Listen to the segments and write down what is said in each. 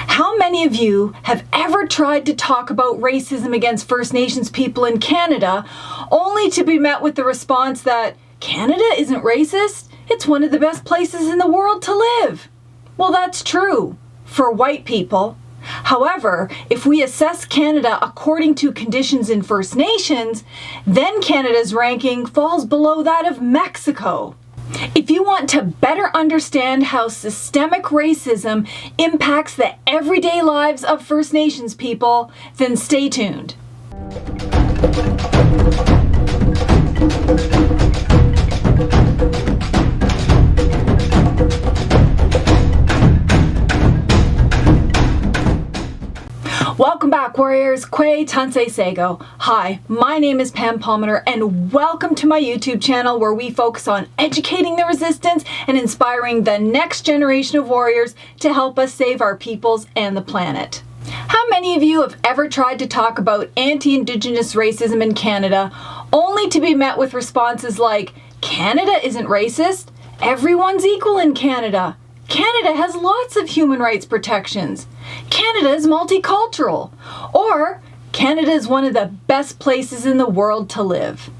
How many of you have ever tried to talk about racism against First Nations people in Canada only to be met with the response that Canada isn't racist? It's one of the best places in the world to live. Well, that's true for white people. However, if we assess Canada according to conditions in First Nations, then Canada's ranking falls below that of Mexico. If you want to better understand how systemic racism impacts the everyday lives of First Nations people, then stay tuned. Welcome back, warriors. Kwe Tansei Sego. Hi, my name is Pam Palmater, and welcome to my YouTube channel where we focus on educating the resistance and inspiring the next generation of warriors to help us save our peoples and the planet. How many of you have ever tried to talk about anti-Indigenous racism in Canada only to be met with responses like, Canada isn't racist, everyone's equal in Canada. Canada has lots of human rights protections. Canada is multicultural. Or, Canada is one of the best places in the world to live.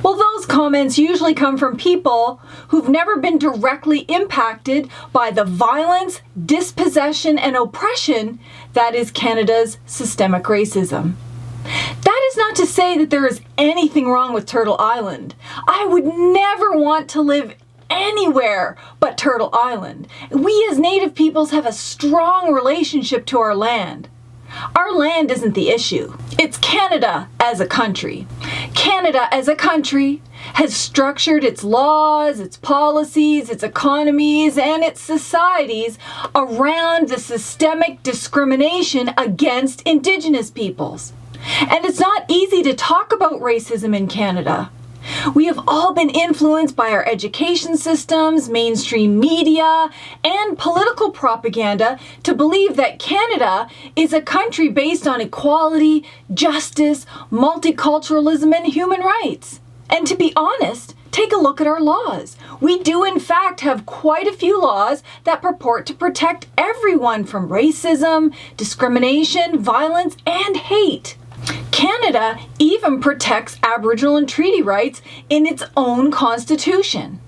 Well, those comments usually come from people who've never been directly impacted by the violence, dispossession, and oppression that is Canada's systemic racism. That is not to say that there is anything wrong with Turtle Island. I would never want to live anywhere but Turtle Island. We as Native peoples have a strong relationship to our land. Our land isn't the issue. It's Canada as a country. Canada as a country has structured its laws, its policies, its economies, and its societies around the systemic discrimination against Indigenous peoples. And it's not easy to talk about racism in Canada. We have all been influenced by our education systems, mainstream media, and political propaganda to believe that Canada is a country based on equality, justice, multiculturalism, and human rights. And to be honest, take a look at our laws. We do in fact have quite a few laws that purport to protect everyone from racism, discrimination, violence, and hate. Canada even protects Aboriginal and treaty rights in its own constitution.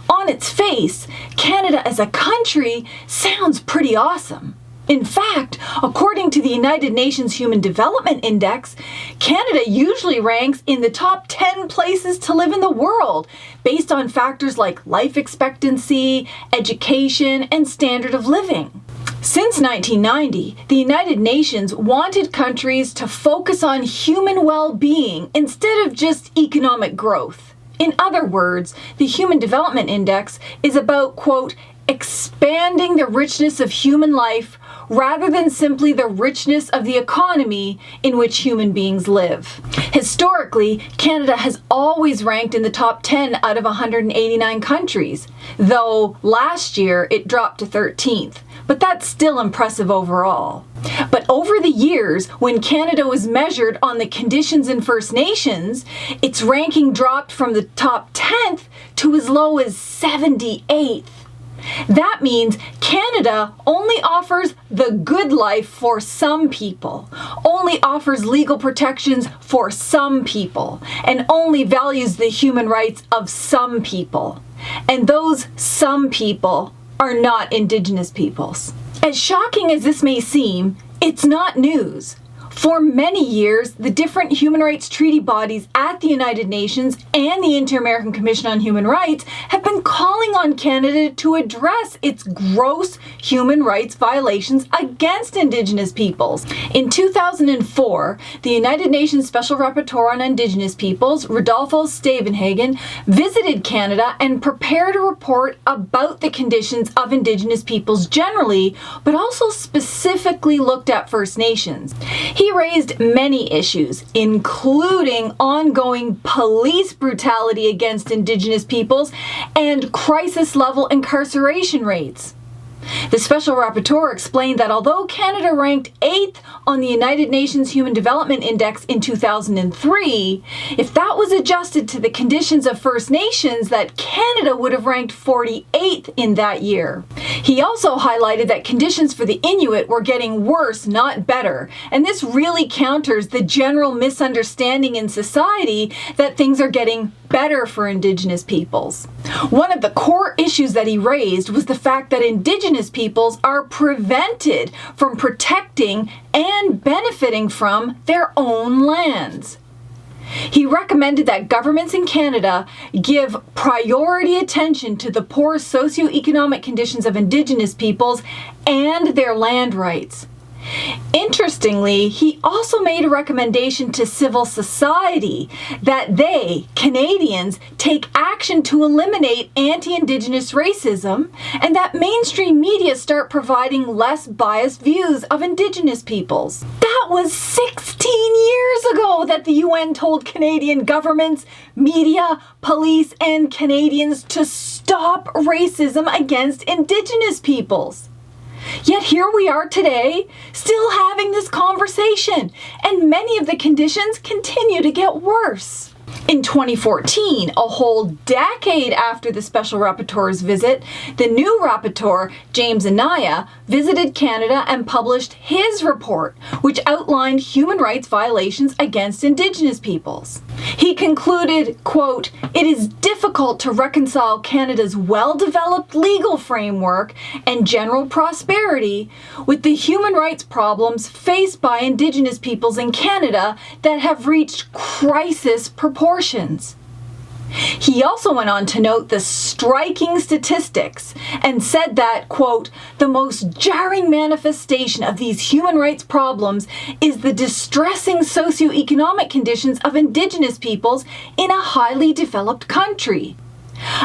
On its face, Canada as a country sounds pretty awesome. In fact, according to the United Nations Human Development Index, Canada usually ranks in the top 10 places to live in the world based on factors like life expectancy, education, and standard of living. Since 1990, the United Nations wanted countries to focus on human well-being instead of just economic growth. In other words, the Human Development Index is about, quote, expanding the richness of human life rather than simply the richness of the economy in which human beings live. Historically, Canada has always ranked in the top 10 out of 189 countries, though last year it dropped to 13th. But that's still impressive overall. But over the years, when Canada was measured on the conditions in First Nations, its ranking dropped from the top 10th to as low as 78th. That means Canada only offers the good life for some people, only offers legal protections for some people, and only values the human rights of some people. And those some people are not Indigenous peoples. As shocking as this may seem, it's not news. For many years, the different human rights treaty bodies at the United Nations and the Inter-American Commission on Human Rights have been calling on Canada to address its gross human rights violations against Indigenous peoples. In 2004, the United Nations Special Rapporteur on Indigenous Peoples, Rodolfo Stavenhaven, visited Canada and prepared a report about the conditions of Indigenous peoples generally, but also specifically looked at First Nations. He raised many issues, including ongoing police brutality against Indigenous peoples and crisis-level incarceration rates. The Special Rapporteur explained that although Canada ranked 8th on the United Nations Human Development Index in 2003, if that was adjusted to the conditions of First Nations, that Canada would have ranked 48th in that year. He also highlighted that conditions for the Inuit were getting worse, not better, and this really counters the general misunderstanding in society that things are getting better for Indigenous peoples. One of the core issues that he raised was the fact that Indigenous peoples are prevented from protecting and benefiting from their own lands. He recommended that governments in Canada give priority attention to the poor socioeconomic conditions of Indigenous peoples and their land rights. Interestingly, he also made a recommendation to civil society that they, Canadians, take action to eliminate anti-Indigenous racism and that mainstream media start providing less biased views of Indigenous peoples. That was 16 years ago that the UN told Canadian governments, media, police, and Canadians to stop racism against Indigenous peoples. Yet here we are today, still having this conversation, and many of the conditions continue to get worse. In 2014, a whole decade after the Special Rapporteur's visit, the new Rapporteur, James Anaya, visited Canada and published his report, which outlined human rights violations against Indigenous peoples. He concluded, quote, "It is difficult to reconcile Canada's well-developed legal framework and general prosperity with the human rights problems faced by Indigenous peoples in Canada that have reached crisis proportions." He also went on to note the striking statistics and said that, quote, "The most jarring manifestation of these human rights problems is the distressing socioeconomic conditions of Indigenous peoples in a highly developed country."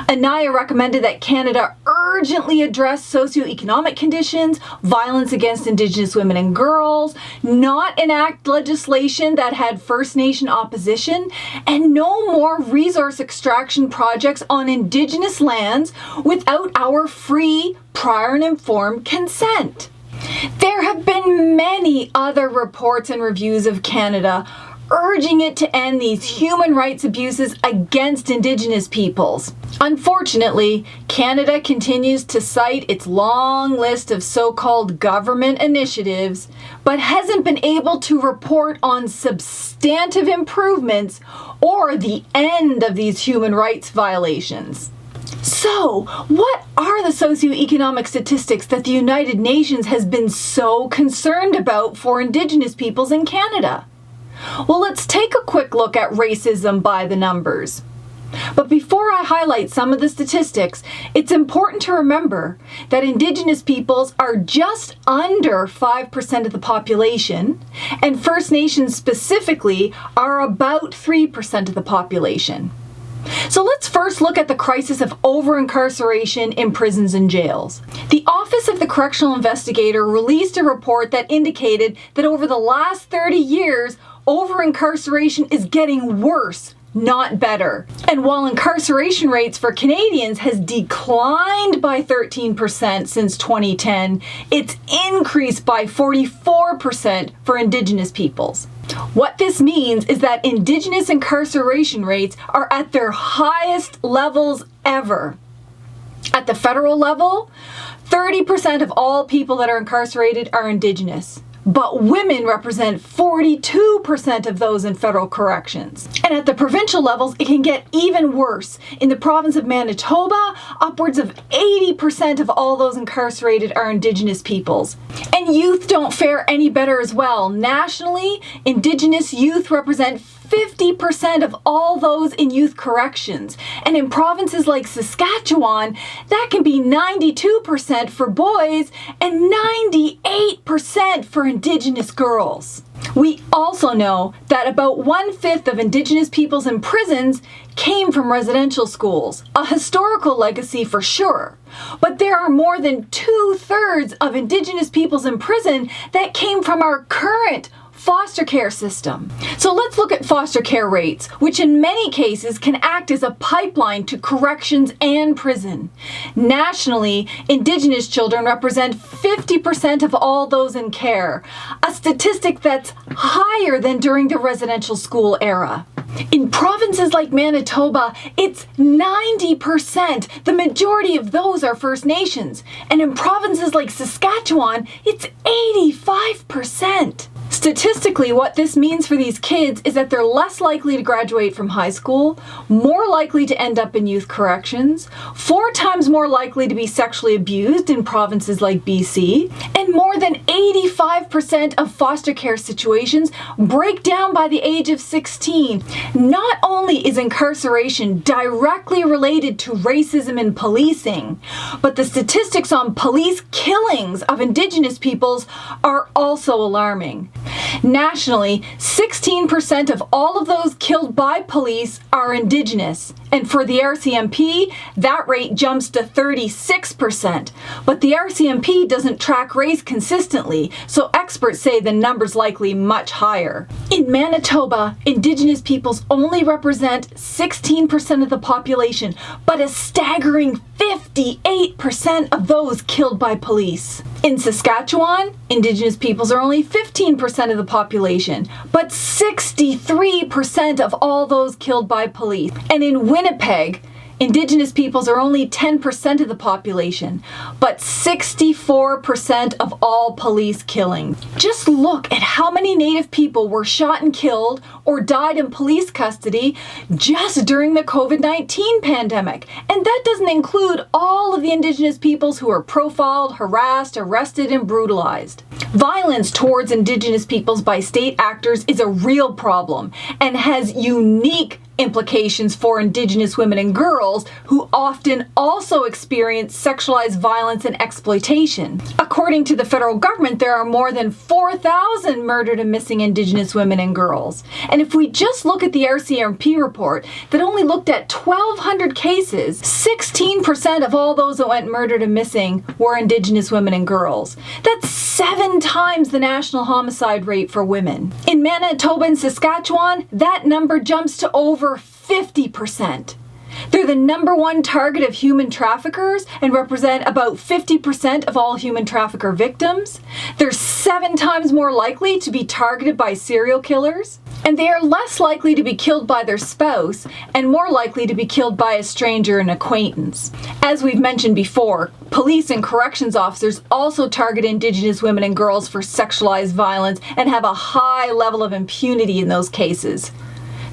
Anaya recommended that Canada urgently address socioeconomic conditions, violence against Indigenous women and girls, not enact legislation that had First Nation opposition, and no more resource extraction projects on Indigenous lands without our free, prior and informed consent. There have been many other reports and reviews of Canada urging it to end these human rights abuses against Indigenous peoples. Unfortunately, Canada continues to cite its long list of so-called government initiatives, but hasn't been able to report on substantive improvements or the end of these human rights violations. So, what are the socioeconomic statistics that the United Nations has been so concerned about for Indigenous peoples in Canada? Well, let's take a quick look at racism by the numbers. But before I highlight some of the statistics, it's important to remember that Indigenous peoples are just under 5% of the population, and First Nations specifically are about 3% of the population. So let's first look at the crisis of over-incarceration in prisons and jails. The Office of the Correctional Investigator released a report that indicated that over the last 30 years, over-incarceration is getting worse, not better. And while incarceration rates for Canadians has declined by 13% since 2010, it's increased by 44% for Indigenous peoples. What this means is that Indigenous incarceration rates are at their highest levels ever. At the federal level, 30% of all people that are incarcerated are Indigenous. But women represent 42% of those in federal corrections. And at the provincial levels, it can get even worse. In the province of Manitoba, upwards of 80% of all those incarcerated are Indigenous peoples. And youth don't fare any better as well. Nationally, Indigenous youth represent 50% of all those in youth corrections. And in provinces like Saskatchewan, that can be 92% for boys and 98% for Indigenous girls. We also know that about 1/5 of Indigenous peoples in prisons came from residential schools, a historical legacy for sure. But there are more than 2/3 of Indigenous peoples in prison that came from our current foster care system. So let's look at foster care rates, which in many cases can act as a pipeline to corrections and prison. Nationally, Indigenous children represent 50% of all those in care, a statistic that's higher than during the residential school era. In provinces like Manitoba, it's 90%. The majority of those are First Nations. And in provinces like Saskatchewan, it's 85%. Statistically, what this means for these kids is that they're less likely to graduate from high school, more likely to end up in youth corrections, 4 times more likely to be sexually abused in provinces like BC, and more than 85% of foster care situations break down by the age of 16. Not only is incarceration directly related to racism in policing, but the statistics on police killings of Indigenous peoples are also alarming. Nationally, 16% of all of those killed by police are Indigenous, and for the RCMP, that rate jumps to 36%. But the RCMP doesn't track race consistently, so experts say the number's likely much higher. In Manitoba, Indigenous peoples only represent 16% of the population, but a staggering 58% of those killed by police. In Saskatchewan, Indigenous peoples are only 15% of the population, but 63% of all those killed by police. And in Winnipeg, Indigenous peoples are only 10% of the population, but 64% of all police killings. Just look at how many Native people were shot and killed or died in police custody just during the COVID-19 pandemic. And that doesn't include all of the Indigenous peoples who were profiled, harassed, arrested, and brutalized. Violence towards Indigenous peoples by state actors is a real problem and has unique implications for Indigenous women and girls who often also experience sexualized violence and exploitation. According to the federal government, there are more than 4,000 murdered and missing Indigenous women and girls. And if we just look at the RCMP report that only looked at 1,200 cases, 16% of all those that went murdered and missing were Indigenous women and girls. That's 7 times the national homicide rate for women. In Manitoba and Saskatchewan, that number jumps to over 50%. They're the #1 target of human traffickers and represent about 50% of all human trafficker victims. They're 7 times more likely to be targeted by serial killers. And they are less likely to be killed by their spouse and more likely to be killed by a stranger and acquaintance. As we've mentioned before, police and corrections officers also target Indigenous women and girls for sexualized violence and have a high level of impunity in those cases.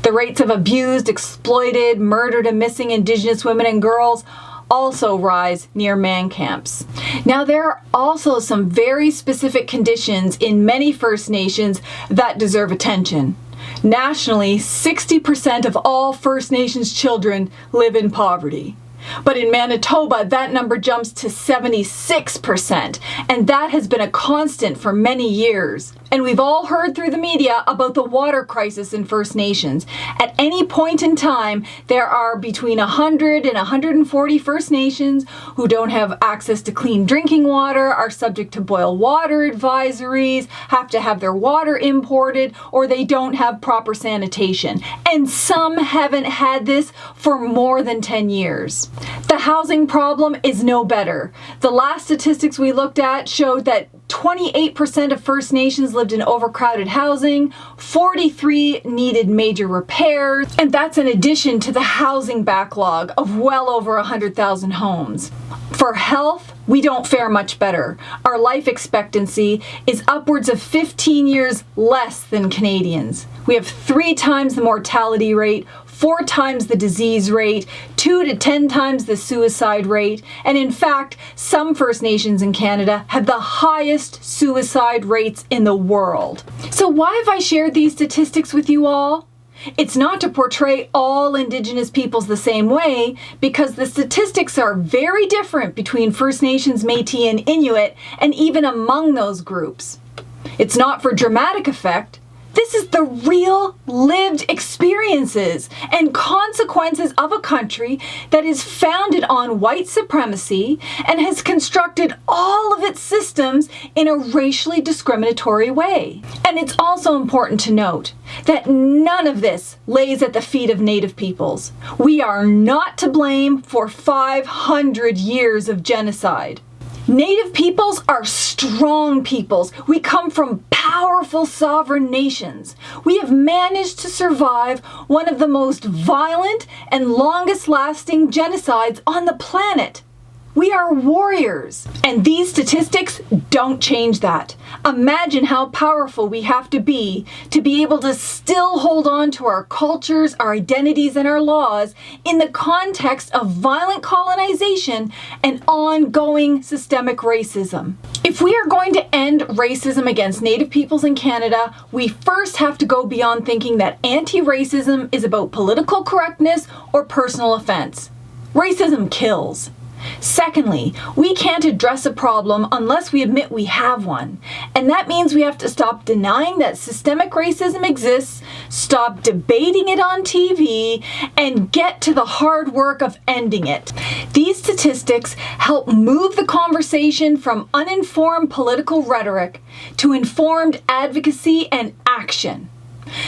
The rates of abused, exploited, murdered, and missing Indigenous women and girls also rise near man camps. Now, there are also some very specific conditions in many First Nations that deserve attention. Nationally, 60% of all First Nations children live in poverty. But in Manitoba, that number jumps to 76%, and that has been a constant for many years. And we've all heard through the media about the water crisis in First Nations. At any point in time, there are between 100 and 140 First Nations who don't have access to clean drinking water, are subject to boil water advisories, have to have their water imported, or they don't have proper sanitation. And some haven't had this for more than 10 years. The housing problem is no better. The last statistics we looked at showed that 28% of First Nations lived in overcrowded housing, 43 needed major repairs, and that's in addition to the housing backlog of well over 100,000 homes. For health, we don't fare much better. Our life expectancy is upwards of 15 years less than Canadians. We have 3 times the mortality rate, 4 times the disease rate, 2 to 10 times the suicide rate, and in fact, some First Nations in Canada have the highest suicide rates in the world. So why have I shared these statistics with you all? It's not to portray all Indigenous peoples the same way, because the statistics are very different between First Nations, Métis, and Inuit, and even among those groups. It's not for dramatic effect. This is the real lived experiences and consequences of a country that is founded on white supremacy and has constructed all of its systems in a racially discriminatory way. And it's also important to note that none of this lays at the feet of Native peoples. We are not to blame for 500 years of genocide. Native peoples are strong peoples. We come from powerful sovereign nations. We have managed to survive one of the most violent and longest lasting genocides on the planet. We are warriors. And these statistics don't change that. Imagine how powerful we have to be able to still hold on to our cultures, our identities, and our laws in the context of violent colonization and ongoing systemic racism. If we are going to end racism against Native peoples in Canada, we first have to go beyond thinking that anti-racism is about political correctness or personal offense. Racism kills. Secondly, we can't address a problem unless we admit we have one. And that means we have to stop denying that systemic racism exists, stop debating it on TV, and get to the hard work of ending it. These statistics help move the conversation from uninformed political rhetoric to informed advocacy and action.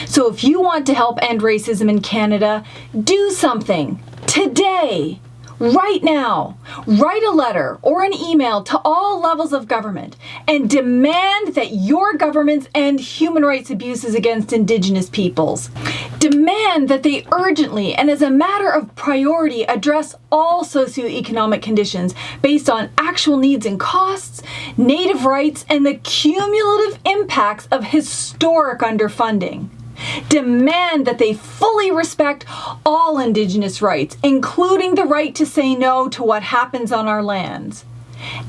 So if you want to help end racism in Canada, do something today. Right now, write a letter or an email to all levels of government and demand that your governments end human rights abuses against Indigenous peoples. Demand that they urgently and as a matter of priority address all socioeconomic conditions based on actual needs and costs, Native rights, and the cumulative impacts of historic underfunding. Demand that they fully respect all Indigenous rights, including the right to say no to what happens on our lands.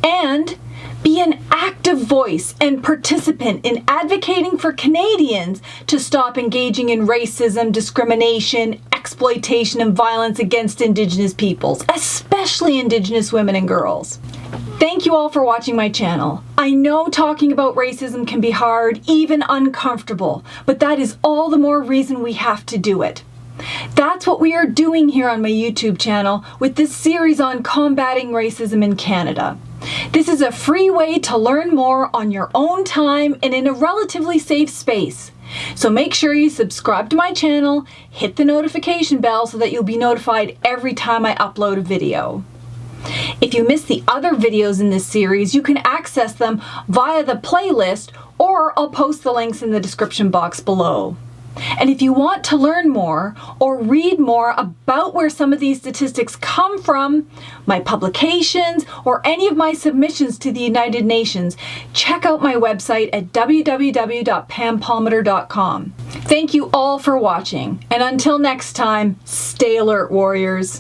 And be an active voice and participant in advocating for Canadians to stop engaging in racism, discrimination, exploitation, and violence against Indigenous peoples, especially Indigenous women and girls. Thank you all for watching my channel. I know talking about racism can be hard, even uncomfortable, but that is all the more reason we have to do it. That's what we are doing here on my YouTube channel with this series on combating racism in Canada. This is a free way to learn more on your own time and in a relatively safe space. So make sure you subscribe to my channel, hit the notification bell so that you'll be notified every time I upload a video. If you missed the other videos in this series, you can access them via the playlist, or I'll post the links in the description box below. And if you want to learn more or read more about where some of these statistics come from, my publications, or any of my submissions to the United Nations, check out my website at www.pampalmater.com. Thank you all for watching, and until next time, stay alert, warriors.